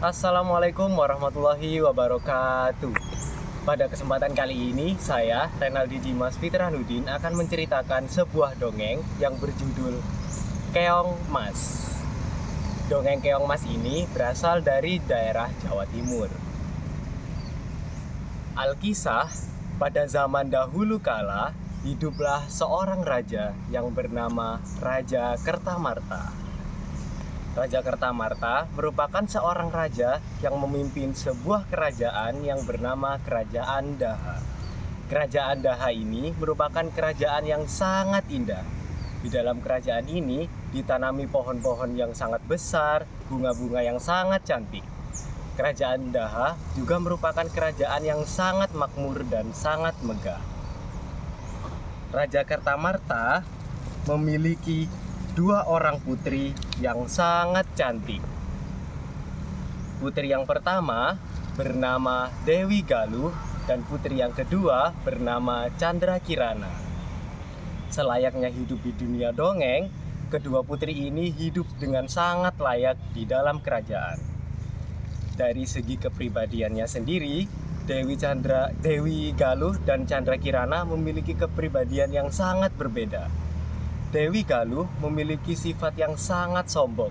Assalamualaikum warahmatullahi wabarakatuh. Pada kesempatan kali ini, saya, Renaldi Dimas Fitranuddin, akan menceritakan sebuah dongeng yang berjudul Keong Mas. Dongeng Keong Mas ini berasal dari daerah Jawa Timur. Alkisah, pada zaman dahulu kala, hiduplah seorang raja yang bernama Raja Kertamarta. Raja Kertamarta merupakan seorang raja yang memimpin sebuah kerajaan yang bernama Kerajaan Daha. Kerajaan Daha ini merupakan kerajaan yang sangat indah. Di dalam kerajaan ini ditanami pohon-pohon yang sangat besar, bunga-bunga yang sangat cantik. Kerajaan Daha juga merupakan kerajaan yang sangat makmur dan sangat megah. Raja Kertamarta memiliki dua orang putri yang sangat cantik. Putri yang pertama bernama Dewi Galuh dan putri yang kedua bernama Chandra Kirana. Selayaknya hidup di dunia dongeng, kedua putri ini hidup dengan sangat layak di dalam kerajaan. Dari segi kepribadiannya sendiri, Dewi Galuh dan Chandra Kirana memiliki kepribadian yang sangat berbeda. Dewi Galuh memiliki sifat yang sangat sombong.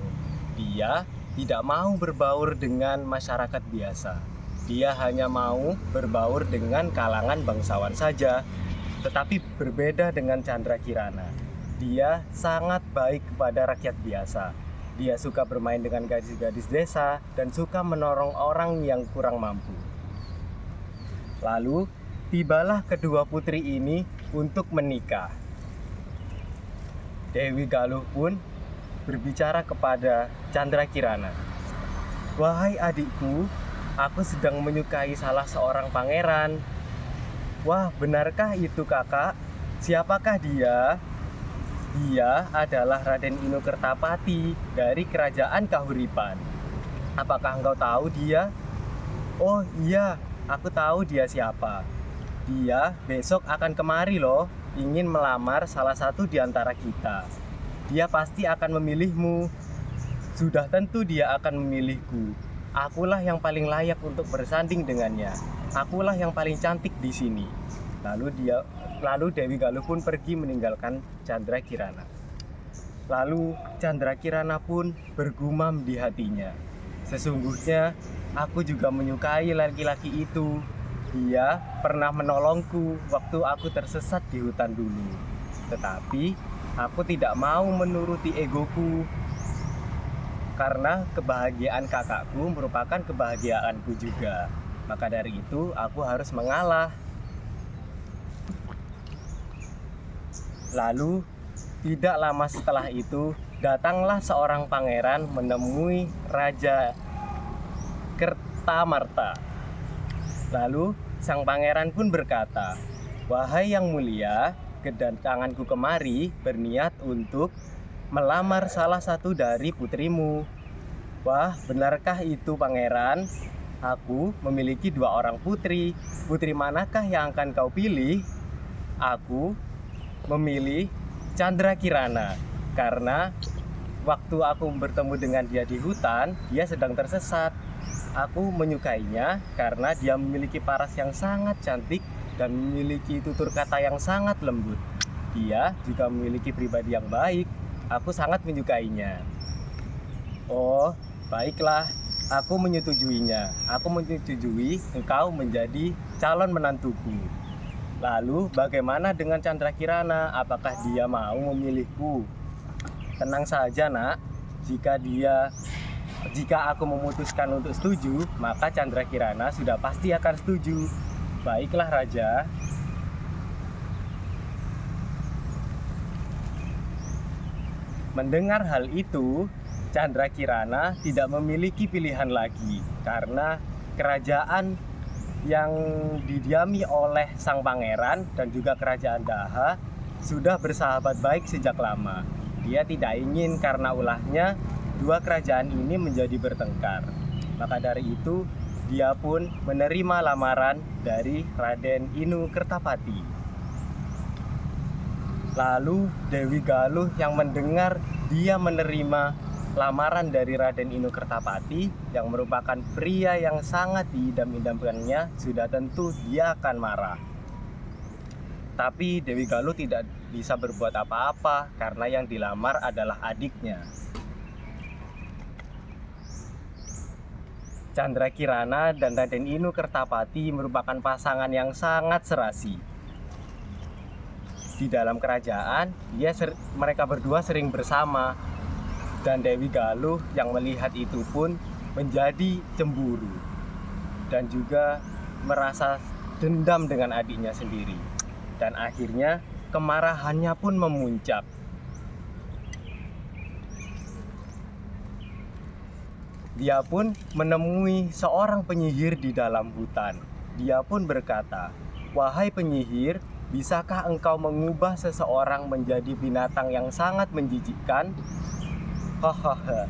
Dia tidak mau berbaur dengan masyarakat biasa. Dia hanya mau berbaur dengan kalangan bangsawan saja. Tetapi berbeda dengan Chandra Kirana. Dia sangat baik kepada rakyat biasa. Dia suka bermain dengan gadis-gadis desa dan suka menolong orang yang kurang mampu. Lalu, tibalah kedua putri ini untuk menikah. Dewi Galuh pun berbicara kepada Chandra Kirana. "Wahai adikku, aku sedang menyukai salah seorang pangeran." "Wah, benarkah itu kakak? Siapakah dia?" "Dia adalah Raden Inu Kertapati dari kerajaan Kahuripan." "Apakah engkau tahu dia?" "Oh iya, aku tahu dia siapa. Dia besok akan kemari loh, ingin melamar salah satu di antara kita. Dia pasti akan memilihmu. Sudah tentu dia akan memilihku. Akulah yang paling layak untuk bersanding dengannya. Akulah yang paling cantik di sini." Lalu Dewi Galuh pun pergi meninggalkan Chandra Kirana. Lalu Chandra Kirana pun bergumam di hatinya, "Sesungguhnya aku juga menyukai laki-laki itu. Dia pernah menolongku waktu aku tersesat di hutan dulu. Tetapi aku tidak mau menuruti egoku. Karena kebahagiaan kakakku merupakan kebahagiaanku juga. Maka dari itu aku harus mengalah." Lalu tidak lama setelah itu datanglah seorang pangeran menemui Raja Kertamarta. Lalu sang pangeran pun berkata, "Wahai yang mulia, kedatanganku kemari berniat untuk melamar salah satu dari putrimu." "Wah, benarkah itu pangeran? Aku memiliki dua orang putri. Putri manakah yang akan kau pilih?" "Aku memilih Chandra Kirana karena waktu aku bertemu dengan dia di hutan, dia sedang tersesat. Aku menyukainya karena dia memiliki paras yang sangat cantik dan memiliki tutur kata yang sangat lembut. Dia juga memiliki pribadi yang baik. Aku sangat menyukainya." "Oh, baiklah, aku menyetujuinya. Aku menyetujui engkau menjadi calon menantuku. Lalu bagaimana dengan Chandra Kirana? Apakah dia mau memilihku?" "Tenang saja, Nak. Jika aku memutuskan untuk setuju, maka Chandra Kirana sudah pasti akan setuju." "Baiklah, Raja." Mendengar hal itu, Chandra Kirana tidak memiliki pilihan lagi karena kerajaan yang didiami oleh sang pangeran dan juga kerajaan Daha sudah bersahabat baik sejak lama. Dia tidak ingin karena ulahnya dua kerajaan ini menjadi bertengkar. Maka dari itu, dia pun menerima lamaran dari Raden Inu Kertapati. Lalu Dewi Galuh yang mendengar dia menerima lamaran dari Raden Inu Kertapati yang merupakan pria yang sangat diidam-idamkannya, sudah tentu dia akan marah. Tapi Dewi Galuh tidak bisa berbuat apa-apa karena yang dilamar adalah adiknya. Candrakirana dan Raden Inu Kertapati merupakan pasangan yang sangat serasi. Di dalam kerajaan, mereka berdua sering bersama. Dan Dewi Galuh yang melihat itu pun menjadi cemburu dan juga merasa dendam dengan adiknya sendiri. Dan akhirnya kemarahannya pun memuncak. Dia pun menemui seorang penyihir di dalam hutan. Dia pun berkata, "Wahai penyihir, bisakah engkau mengubah seseorang menjadi binatang yang sangat menjijikkan?" Hahaha,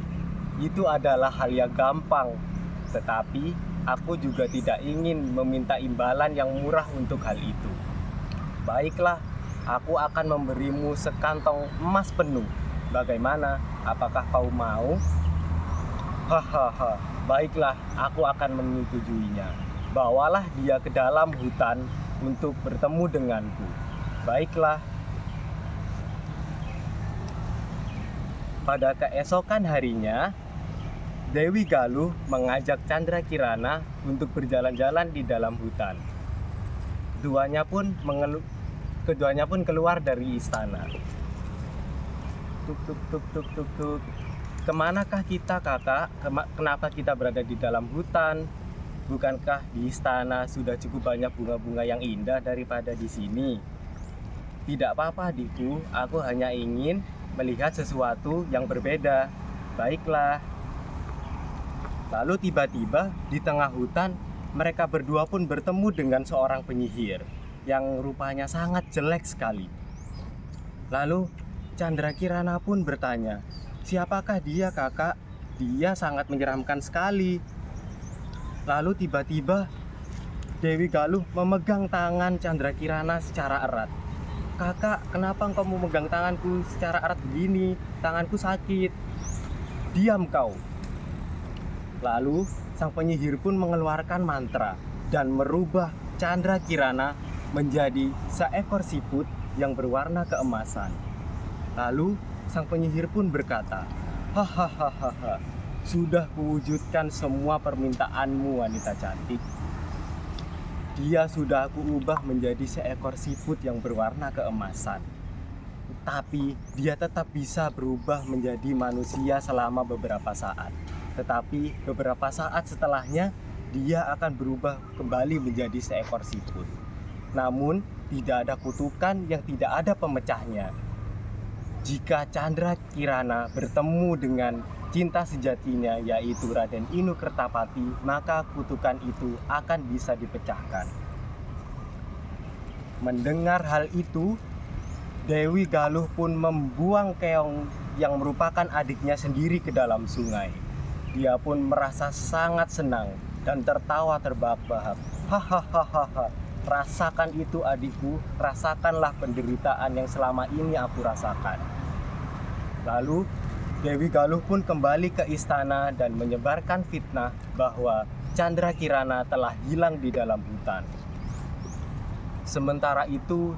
itu adalah hal yang gampang. Tetapi aku juga tidak ingin meminta imbalan yang murah untuk hal itu. Baiklah, aku akan memberimu sekantong emas penuh. Bagaimana? Apakah kau mau? Hahaha, baiklah, aku akan menyetujuinya. Bawalah dia ke dalam hutan untuk bertemu denganku. Baiklah. Pada keesokan harinya, Dewi Galuh mengajak Candrakirana untuk berjalan-jalan di dalam hutan. Keduanya pun keluar dari istana. Tuk tuk tuk tuk tuk tuk. Kemanakah kita, kakak? Kenapa kita berada di dalam hutan? Bukankah di istana sudah cukup banyak bunga-bunga yang indah daripada di sini? Tidak apa-apa, adikku. Aku hanya ingin melihat sesuatu yang berbeda. Baiklah. Lalu tiba-tiba di tengah hutan, mereka berdua pun bertemu dengan seorang penyihir yang rupanya sangat jelek sekali. Lalu Candrakirana pun bertanya, "Siapakah dia, kakak? Dia sangat menyeramkan sekali." Lalu tiba-tiba Dewi Galuh memegang tangan Candrakirana secara erat. "Kakak, kenapa engkau memegang tanganku secara erat begini? Tanganku sakit." "Diam kau." Lalu sang penyihir pun mengeluarkan mantra dan merubah Candrakirana menjadi seekor siput yang berwarna keemasan. Lalu sang penyihir pun berkata, "Hahaha, sudah kuwujudkan semua permintaanmu, wanita cantik. Dia sudah aku ubah menjadi seekor siput yang berwarna keemasan. Tapi dia tetap bisa berubah menjadi manusia selama beberapa saat. Tetapi beberapa saat setelahnya dia akan berubah kembali menjadi seekor siput. Namun tidak ada kutukan yang tidak ada pemecahnya. Jika Candrakirana bertemu dengan cinta sejatinya, yaitu Raden Inu Kertapati, maka kutukan itu akan bisa dipecahkan." Mendengar hal itu, Dewi Galuh pun membuang keong yang merupakan adiknya sendiri ke dalam sungai. Dia pun merasa sangat senang dan tertawa terbahak-bahak. "Hahaha, rasakan itu adikku, rasakanlah penderitaan yang selama ini aku rasakan." Lalu Dewi Galuh pun kembali ke istana dan menyebarkan fitnah bahwa Candrakirana telah hilang di dalam hutan. Sementara itu,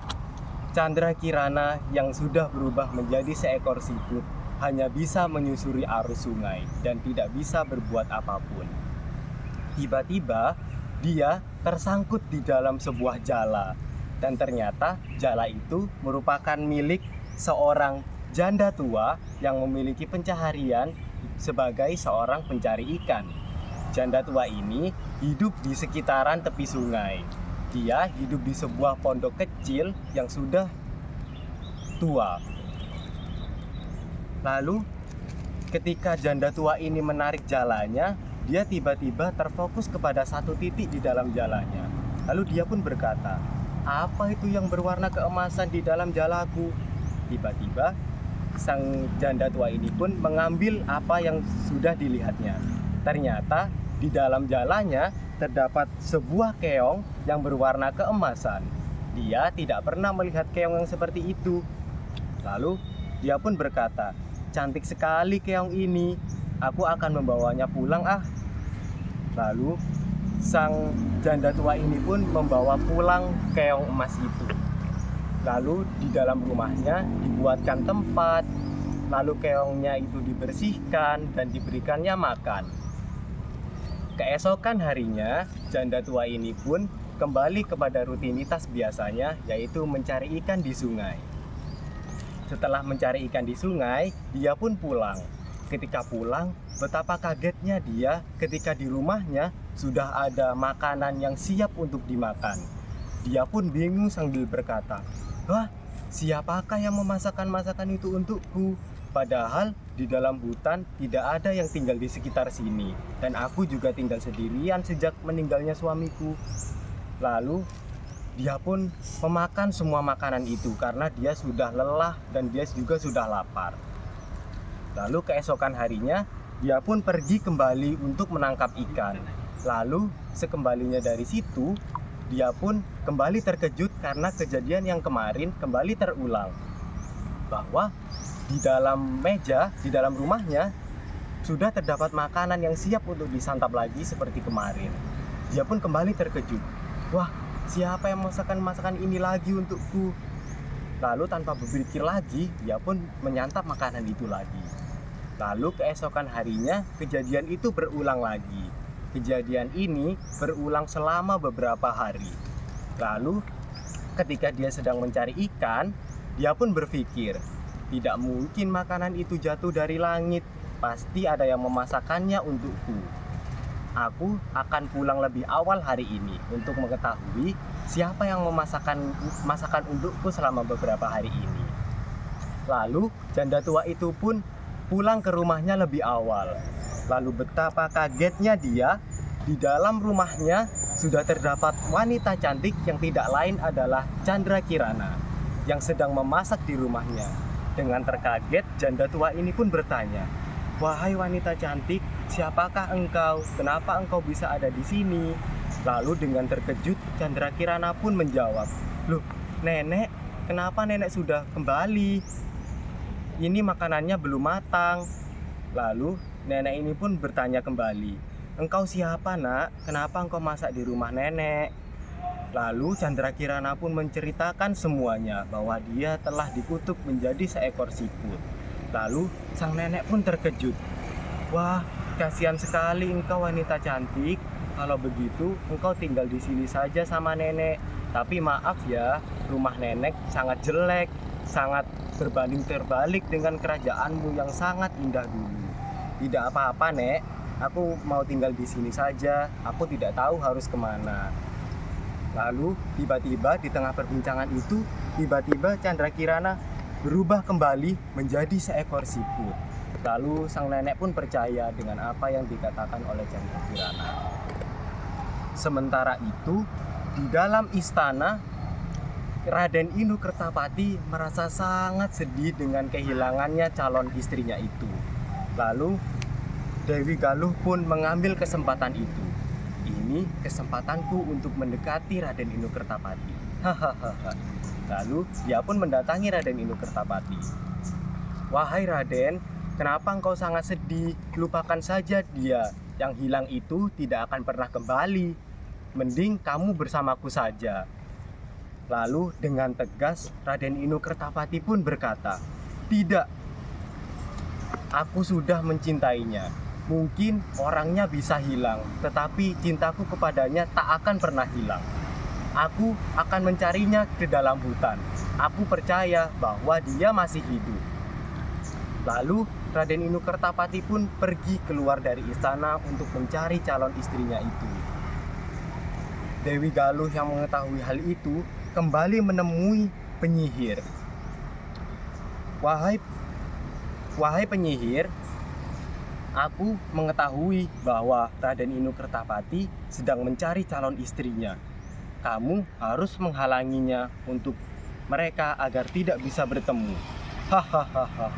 Candrakirana yang sudah berubah menjadi seekor siput hanya bisa menyusuri arus sungai dan tidak bisa berbuat apapun. Tiba-tiba dia tersangkut di dalam sebuah jala, dan ternyata jala itu merupakan milik seorang janda tua yang memiliki pencaharian sebagai seorang pencari ikan. Janda tua ini hidup di sekitaran tepi sungai. Dia hidup di sebuah pondok kecil yang sudah tua. Lalu ketika janda tua ini menarik jalanya, dia tiba-tiba terfokus kepada satu titik di dalam jalanya. Lalu dia pun berkata, "Apa itu yang berwarna keemasan di dalam jalaku?" Tiba-tiba sang janda tua ini pun mengambil apa yang sudah dilihatnya. Ternyata di dalam jalanya terdapat sebuah keong yang berwarna keemasan. Dia tidak pernah melihat keong yang seperti itu. Lalu dia pun berkata, cantik sekali keong ini. Aku akan membawanya pulang ah. Lalu sang janda tua ini pun membawa pulang keong emas itu. Lalu di dalam rumahnya dibuatkan tempat. Lalu keongnya itu dibersihkan dan diberikannya makan. Keesokan harinya, janda tua ini pun kembali kepada rutinitas biasanya, yaitu mencari ikan di sungai. Setelah mencari ikan di sungai, dia pun pulang. Ketika pulang, betapa kagetnya dia ketika di rumahnya sudah ada makanan yang siap untuk dimakan. Dia pun bingung sambil berkata, "Wah, siapakah yang memasakkan masakan itu untukku? Padahal di dalam hutan tidak ada yang tinggal di sekitar sini, dan aku juga tinggal sendirian sejak meninggalnya suamiku." Lalu dia pun memakan semua makanan itu karena dia sudah lelah dan dia juga sudah lapar. Lalu keesokan harinya dia pun pergi kembali untuk menangkap ikan. Lalu sekembalinya dari situ dia pun kembali terkejut karena kejadian yang kemarin kembali terulang, bahwa di dalam meja, di dalam rumahnya sudah terdapat makanan yang siap untuk disantap lagi seperti kemarin. Dia pun kembali terkejut. Wah, siapa yang memasakkan masakan ini lagi untukku? Lalu tanpa berpikir lagi, dia pun menyantap makanan itu lagi. Lalu keesokan harinya, kejadian itu berulang lagi. Kejadian ini berulang selama beberapa hari. Lalu ketika dia sedang mencari ikan, dia pun berpikir, tidak mungkin makanan itu jatuh dari langit. Pasti ada yang memasakkannya untukku. Aku akan pulang lebih awal hari ini untuk mengetahui siapa yang memasakkan masakan untukku selama beberapa hari ini. Lalu janda tua itu pun pulang ke rumahnya lebih awal. Lalu betapa kagetnya dia, di dalam rumahnya sudah terdapat wanita cantik yang tidak lain adalah Chandra Kirana yang sedang memasak di rumahnya. Dengan terkaget, janda tua ini pun bertanya, "Wahai wanita cantik, siapakah engkau? Kenapa engkau bisa ada di sini?" Lalu dengan terkejut, Chandra Kirana pun menjawab, "Loh, nenek, kenapa nenek sudah kembali? Ini makanannya belum matang." Lalu nenek ini pun bertanya kembali, "Engkau siapa, nak? Kenapa engkau masak di rumah nenek?" Lalu Chandra Kirana pun menceritakan semuanya, bahwa dia telah dikutuk menjadi seekor siput. Lalu sang nenek pun terkejut. "Wah, kasihan sekali engkau wanita cantik. Kalau begitu engkau tinggal di sini saja sama nenek. Tapi maaf ya, rumah nenek sangat jelek, sangat berbanding terbalik dengan kerajaanmu yang sangat indah dulu." "Tidak apa-apa, Nek. Aku mau tinggal di sini saja. Aku tidak tahu harus kemana." Lalu tiba-tiba di tengah perbincangan itu, tiba-tiba Chandra Kirana berubah kembali menjadi seekor siput. Lalu sang nenek pun percaya dengan apa yang dikatakan oleh Chandra Kirana. Sementara itu, di dalam istana, Raden Inu Kertapati merasa sangat sedih dengan kehilangannya calon istrinya itu. Lalu Dewi Galuh pun mengambil kesempatan itu. "Ini kesempatanku untuk mendekati Raden Inu Kertapati." Hahaha. Lalu dia pun mendatangi Raden Inu Kertapati. "Wahai Raden, kenapa engkau sangat sedih? Lupakan saja dia. Yang hilang itu tidak akan pernah kembali. Mending kamu bersamaku saja." Lalu dengan tegas Raden Inu Kertapati pun berkata, "Tidak, aku sudah mencintainya. Mungkin orangnya bisa hilang, tetapi cintaku kepadanya tak akan pernah hilang. Aku akan mencarinya ke dalam hutan. Aku percaya bahwa dia masih hidup." Lalu Raden Inu Kertapati pun pergi keluar dari istana untuk mencari calon istrinya itu. Dewi Galuh yang mengetahui hal itu kembali menemui penyihir. Wahai penyihir, aku mengetahui bahwa Raden Inu Kertapati sedang mencari calon istrinya. Kamu harus menghalanginya untuk mereka agar tidak bisa bertemu." Hahaha.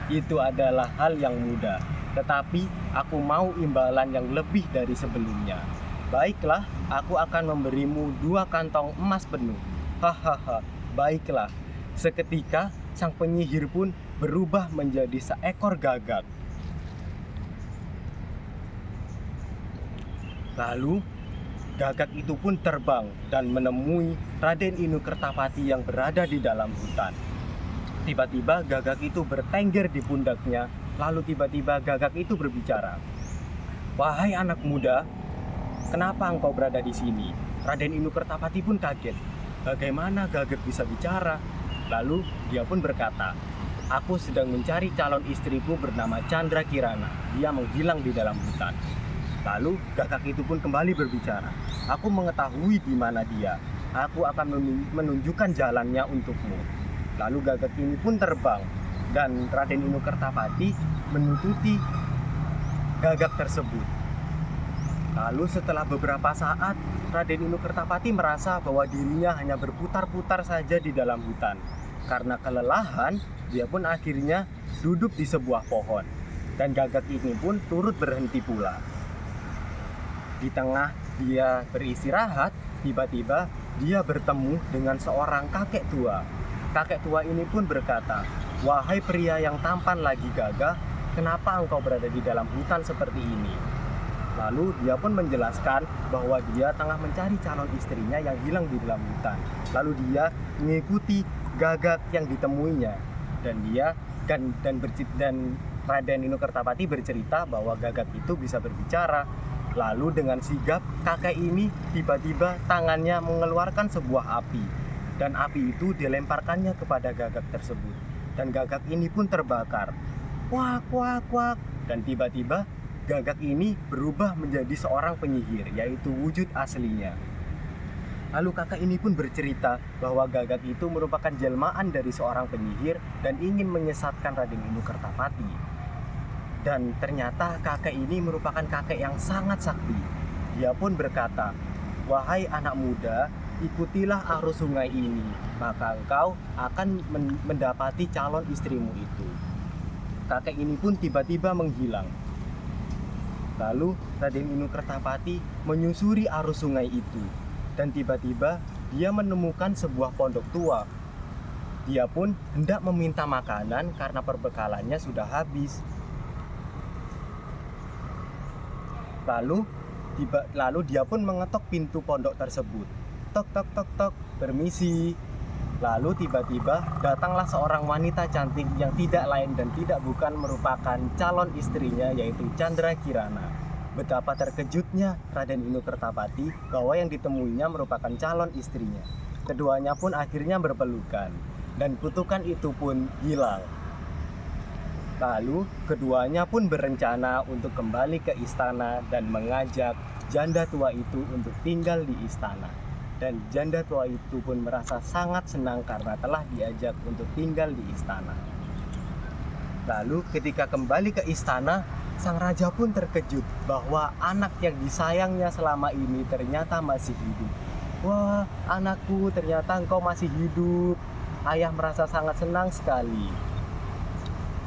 Itu adalah hal yang mudah, tetapi aku mau imbalan yang lebih dari sebelumnya. Baiklah, aku akan memberimu 2 kantong emas penuh. Hahaha. Baiklah. Seketika sang penyihir pun berubah menjadi seekor gagak. Lalu gagak itu pun terbang dan menemui Raden Inu Kertapati yang berada di dalam hutan. Tiba-tiba gagak itu bertengger di pundaknya. Lalu tiba-tiba gagak itu berbicara, "Wahai anak muda, kenapa engkau berada di sini?" Raden Inu Kertapati pun kaget. Bagaimana gagak bisa bicara? Lalu dia pun berkata, "Aku sedang mencari calon istriku bernama Chandra Kirana. Dia menghilang di dalam hutan." Lalu gagak itu pun kembali berbicara, "Aku mengetahui di mana dia. Aku akan menunjukkan jalannya untukmu." Lalu gagak ini pun terbang dan Raden Inu Kertapati menututi gagak tersebut. Lalu setelah beberapa saat, Raden Inu Kertapati merasa bahwa dirinya hanya berputar-putar saja di dalam hutan. Karena kelelahan, dia pun akhirnya duduk di sebuah pohon. Dan gagak ini pun turut berhenti pula. Di tengah dia beristirahat, tiba-tiba dia bertemu dengan seorang kakek tua. Kakek tua ini pun berkata, "Wahai pria yang tampan lagi gagah, kenapa engkau berada di dalam hutan seperti ini?" Lalu dia pun menjelaskan bahwa dia tengah mencari calon istrinya yang hilang di dalam hutan. Lalu dia mengikuti gagak yang ditemuinya dan Raden Inu Kertapati bercerita bahwa gagak itu bisa berbicara. Lalu dengan sigap kakek ini tiba-tiba tangannya mengeluarkan sebuah api dan api itu dilemparkannya kepada gagak tersebut dan gagak ini pun terbakar. Kuak kuak kuak, dan tiba-tiba gagak ini berubah menjadi seorang penyihir, yaitu wujud aslinya. Lalu kakak ini pun bercerita bahwa gagak itu merupakan jelmaan dari seorang penyihir dan ingin menyesatkan Raden Inu Kertapati. Dan ternyata kakek ini merupakan kakek yang sangat sakti. Dia pun berkata, "Wahai anak muda, ikutilah arus sungai ini, maka engkau akan mendapati calon istrimu itu." Kakek ini pun tiba-tiba menghilang. Lalu Raden Inu Kertapati menyusuri arus sungai itu dan tiba-tiba dia menemukan sebuah pondok tua. Dia pun hendak meminta makanan karena perbekalannya sudah habis. Lalu dia pun mengetok pintu pondok tersebut. Tok tok tok tok, "Permisi." Lalu tiba-tiba datanglah seorang wanita cantik yang tidak lain dan tidak bukan merupakan calon istrinya, yaitu Chandra Kirana. Betapa terkejutnya Raden Inu Kertapati bahwa yang ditemuinya merupakan calon istrinya. Keduanya pun akhirnya berpelukan dan kutukan itu pun hilang. Lalu keduanya pun berencana untuk kembali ke istana dan mengajak janda tua itu untuk tinggal di istana. Dan janda tua itu pun merasa sangat senang karena telah diajak untuk tinggal di istana. Lalu ketika kembali ke istana, sang raja pun terkejut bahwa anak yang disayangnya selama ini ternyata masih hidup. "Wah, anakku, ternyata engkau masih hidup." Ayah merasa sangat senang sekali.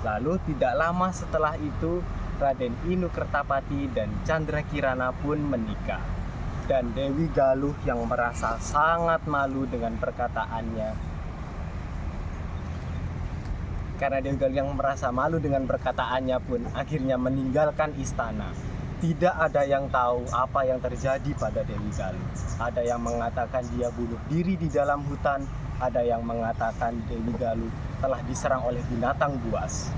Lalu tidak lama setelah itu, Raden Inu Kertapati dan Chandra Kirana pun menikah. Dan Dewi Galuh yang merasa sangat malu dengan perkataannya. Karena Dewi Galuh yang merasa malu dengan perkataannya pun akhirnya meninggalkan istana. Tidak ada yang tahu apa yang terjadi pada Dewi Galuh. Ada yang mengatakan dia bunuh diri di dalam hutan, ada yang mengatakan Dewi Galuh telah diserang oleh binatang buas.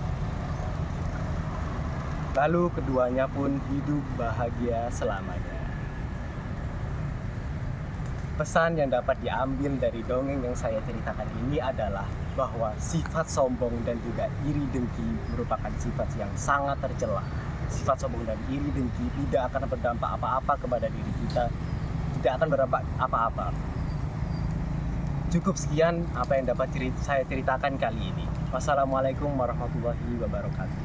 Lalu keduanya pun hidup bahagia selamanya. Pesan yang dapat diambil dari dongeng yang saya ceritakan ini adalah bahwa sifat sombong dan juga iri dengki merupakan sifat yang sangat tercela. Sifat sombong dan iri dengki tidak akan berdampak apa-apa kepada diri kita, tidak akan berdampak apa-apa. Cukup sekian apa yang dapat saya ceritakan kali ini. Wassalamualaikum warahmatullahi wabarakatuh.